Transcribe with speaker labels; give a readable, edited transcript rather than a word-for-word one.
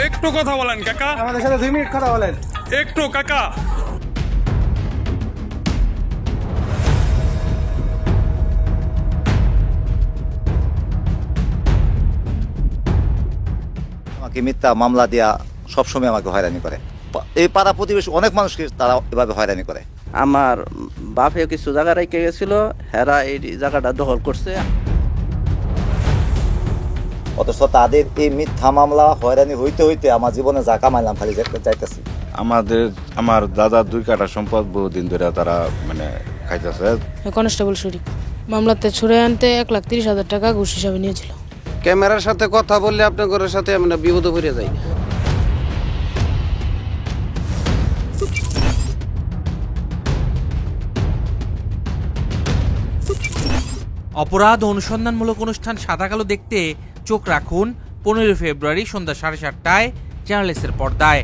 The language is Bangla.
Speaker 1: একটু কথা বলেন কাকা,
Speaker 2: আমাদের সাথে 2 মিনিট কথা বলেন।
Speaker 1: একটু কাকা।
Speaker 3: আমাকে মিথ্যা মামলা দিয়া সবসময় আমাকে হয়রানি করে। এই পাড়া প্রতিবেশী অনেক মানুষকে তারা এভাবে হয়রানি করে।
Speaker 4: আমার বাপে কিছু জায়গা রেখে গেছিল, হেরা এই জায়গাটা দখল করছে।
Speaker 3: অথচ তাদের এই মিথ্যা মামলা হয়রানি হইতে হইতে আমার জীবনে যা কামাইলাম খালি যাইতেছি।
Speaker 5: আমার দাদার 2 কাঠা সম্পদ বহুদিন ধরে তারা মানে খাইতেছে।
Speaker 6: কনস্টেবল শরীফ মামলাতে ছুড়ে আনতে 1,30,000 টাকা ঘুষ হিসাবে নিয়েছিল।
Speaker 7: ক্যামেরার সাথে কথা বললে আপনাদের সাথে আমরা বিপদে পড়ে যাই।
Speaker 8: অপরাধ অনুসন্ধানমূলক অনুষ্ঠান সাদা কালো দেখতে চোখ রাখুন 15 ফেব্রুয়ারি সন্ধ্যা 7:30টায় চ্যানেল এস এর পর্দায়।